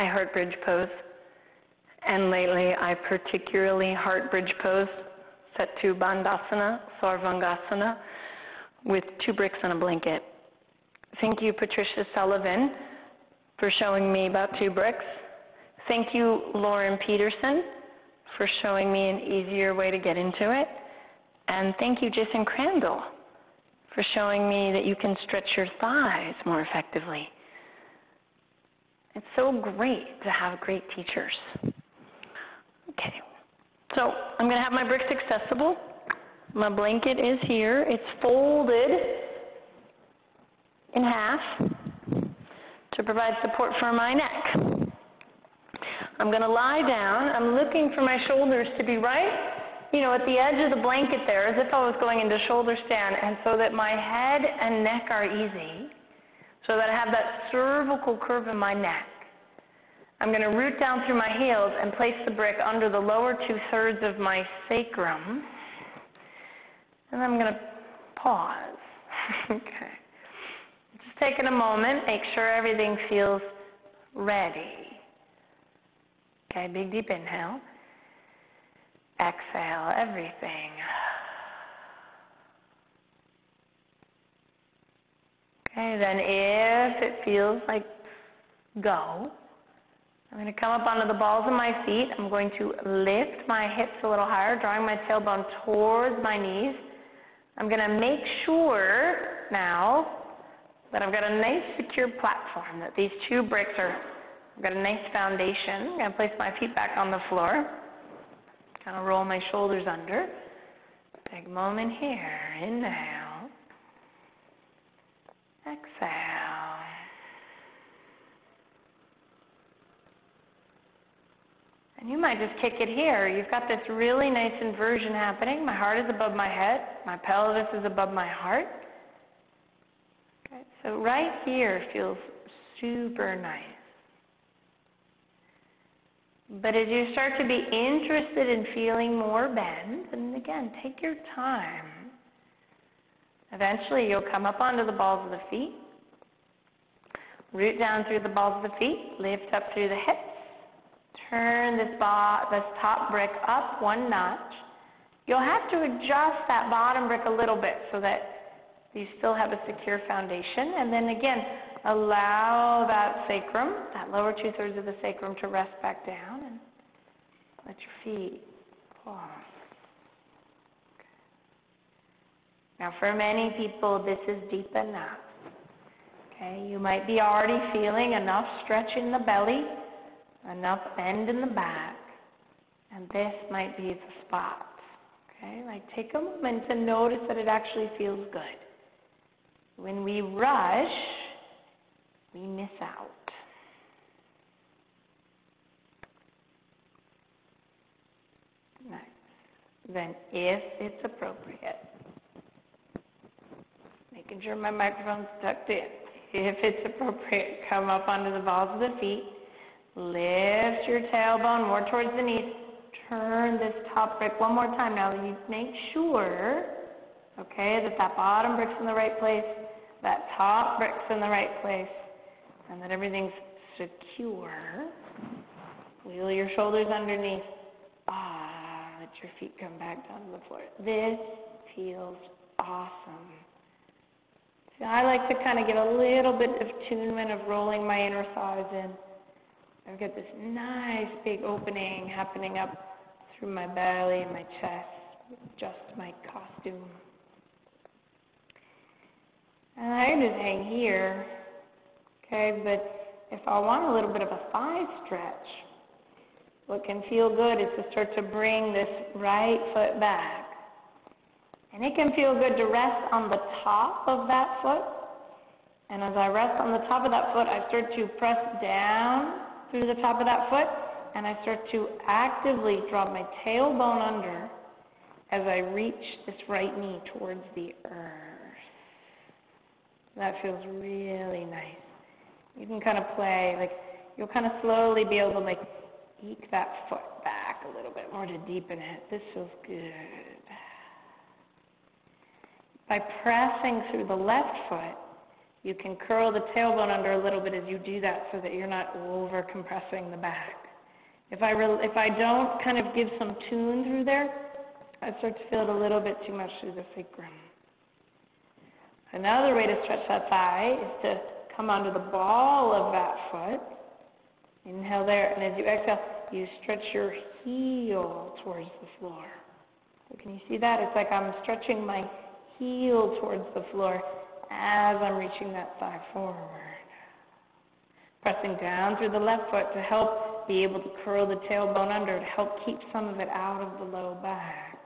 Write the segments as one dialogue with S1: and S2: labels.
S1: I heart bridge pose. And lately, I particularly heart bridge pose, Setu Bandhasana, Sarvangasana, with 2 bricks and a blanket. Thank you, Patricia Sullivan, for showing me about 2 bricks. Thank you, Lauren Peterson, for showing me an easier way to get into it. And thank you, Jason Crandall, for showing me that you can stretch your thighs more effectively. It's so great to have great teachers. Okay, so I'm going to have my bricks accessible. My blanket is here. It's folded in half to provide support for my neck. I'm going to lie down. I'm looking for my shoulders to be right, at the edge of the blanket there, as if I was going into shoulder stand, and so that my head and neck are easy, so that I have that cervical curve in my neck. I'm going to root down through my heels and place the brick under the lower 2/3 of my sacrum. And I'm going to pause. Okay. Just taking a moment, make sure everything feels ready. Okay, big deep inhale. Exhale, everything. Okay, then if it feels like go, I'm going to come up onto the balls of my feet. I'm going to lift my hips a little higher, drawing my tailbone towards my knees. I'm going to make sure now that I've got a nice secure platform, that these 2 bricks I've got a nice foundation. I'm going to place my feet back on the floor. Kind of roll my shoulders under. Take a moment here. Inhale. Exhale. And you might just kick it here. You've got this really nice inversion happening. My heart is above my head. My pelvis is above my heart. Okay, so right here feels super nice. But as you start to be interested in feeling more bend, and again, take your time. Eventually, you'll come up onto the balls of the feet. Root down through the balls of the feet. Lift up through the hips. Turn this top brick up 1 notch. You'll have to adjust that bottom brick a little bit so that you still have a secure foundation. And then again, allow that sacrum, that lower 2/3 of the sacrum, to rest back down, and let your feet pause. Okay. Now, for many people, this is deep enough. Okay, you might be already feeling enough stretch in the belly, enough bend in the back, and this might be the spot. Okay, take a moment to notice that it actually feels good. When we rush, we miss out. Nice. Then, if it's appropriate, making sure my microphone's tucked in. If it's appropriate, come up onto the balls of the feet. Lift your tailbone more towards the knees. Turn this top brick one more time. Now, you make sure, okay, that bottom brick's in the right place, that top brick's in the right place, and that everything's secure. Wheel your shoulders underneath. Let your feet come back down to the floor. This feels awesome. So I like to kind of get a little bit of attunement of rolling my inner thighs in. I've got this nice big opening happening up through my belly and my chest, just my costume. And I can just hang here, okay, but if I want a little bit of a thigh stretch, what can feel good is to start to bring this right foot back. And it can feel good to rest on the top of that foot. And as I rest on the top of that foot, I start to press down through the top of that foot, and I start to actively draw my tailbone under as I reach this right knee towards the earth. That feels really nice. You can kind of play, you'll kind of slowly be able to eke that foot back a little bit more to deepen it. This feels good. By pressing through the left foot, You can curl the tailbone under a little bit as you do that so that you're not over compressing the back. If I don't kind of give some tune through there, I start to feel it a little bit too much through the sacrum. Another way to stretch that thigh is to come onto the ball of that foot. Inhale there, and as you exhale, you stretch your heel towards the floor. So can you see that? It's like I'm stretching my heel towards the floor as I'm reaching that thigh forward. Pressing down through the left foot to help be able to curl the tailbone under, to help keep some of it out of the low back.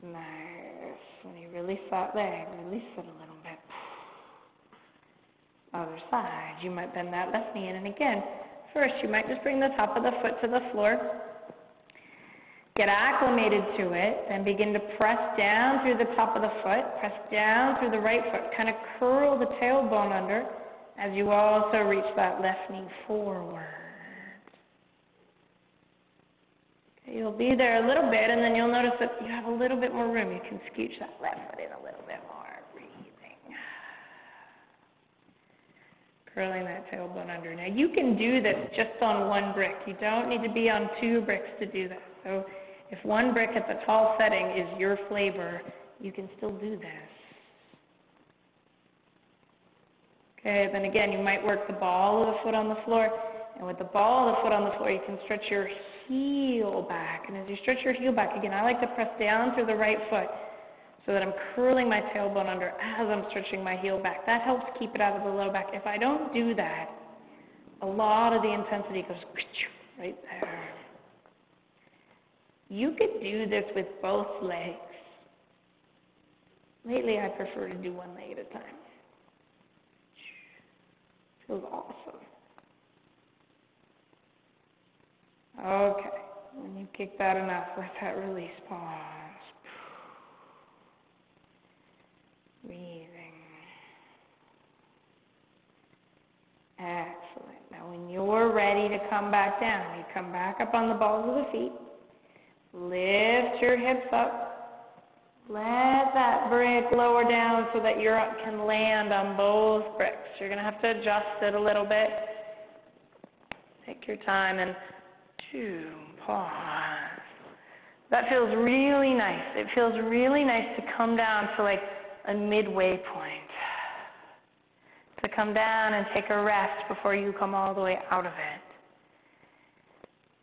S1: Nice. When you release that leg, release it a little bit. Other side. You might bend that left knee in, and again, first you might just bring the top of the foot to the floor. Get acclimated to it, then begin to press down through the top of the foot, press down through the right foot, kind of curl the tailbone under as you also reach that left knee forward. Okay, you'll be there a little bit, and then you'll notice that you have a little bit more room. You can scooch that left foot in a little bit more. Breathing. Curling that tailbone under. Now, you can do this just on one brick. You don't need to be on 2 bricks to do that. So if one brick at the tall setting is your flavor, you can still do this. Okay, then again, you might work the ball of the foot on the floor, and with the ball of the foot on the floor, you can stretch your heel back. And as you stretch your heel back, again, I like to press down through the right foot so that I'm curling my tailbone under as I'm stretching my heel back. That helps keep it out of the low back. If I don't do that, a lot of the intensity goes right there. You could do this with both legs. Lately, I prefer to do one leg at a time. Feels awesome. Okay, when you kick that enough, let that release. Pause. Breathing. Excellent. Now, when you're ready to come back down, you come back up on the balls of the feet. Lift your hips up. Let that brick lower down so that you can land on both bricks. You're going to have to adjust it a little bit. Take your time and 2, pause. That feels really nice. It feels really nice to come down to like a midway point. To come down and take a rest before you come all the way out of it.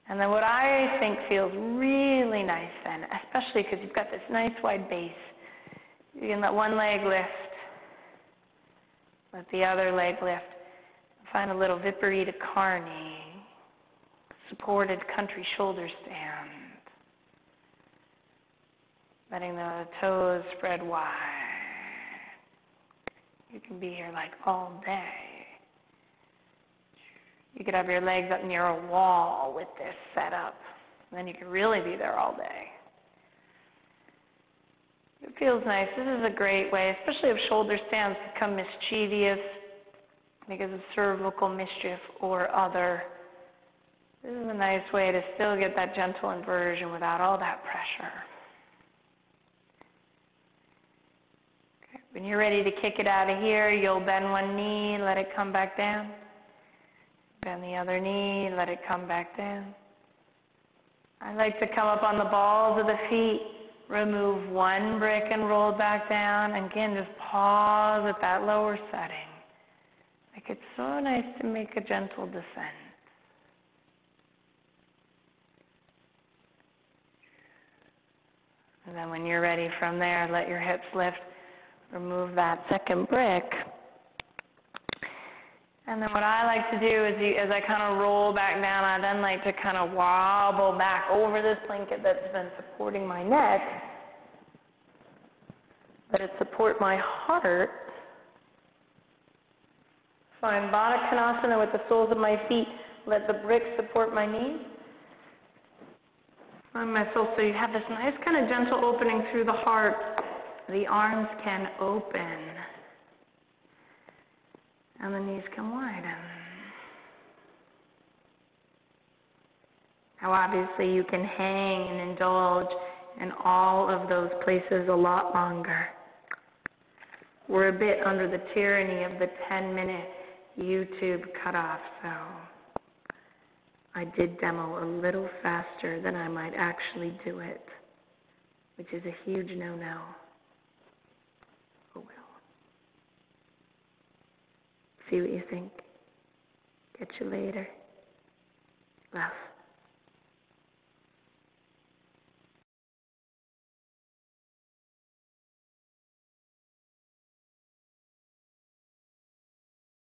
S1: And then what I think feels really nice then, especially because you've got this nice wide base, you can let one leg lift, let the other leg lift, find a little Viparita Karni, supported country shoulder stand, letting the toes spread wide. You can be here like all day. You could have your legs up near a wall with this set up. And then you could really be there all day. It feels nice. This is a great way, especially if shoulder stands become mischievous because of cervical mischief or other. This is a nice way to still get that gentle inversion without all that pressure. Okay. When you're ready to kick it out of here, you'll bend one knee, let it come back down. Bend the other knee, let it come back down. I like to come up on the balls of the feet, remove one brick and roll back down, and again, just pause at that lower setting. Like it's so nice to make a gentle descent. And then when you're ready from there, let your hips lift, remove that second brick. And then what I like to do is, as I kind of roll back down, I then like to kind of wobble back over this blanket that's been supporting my neck. Let it support my heart. Find Bandha Konasana with the soles of my feet. Let the bricks support my knees. Find myself so you have this nice kind of gentle opening through the heart. The arms can open. And the knees can widen. Now obviously you can hang and indulge in all of those places a lot longer. we're a bit under the tyranny of the 10-minute YouTube cutoff, so I did demo a little faster than I might actually do it, which is a huge no-no. Oh well. See what you think. Catch you later. Love.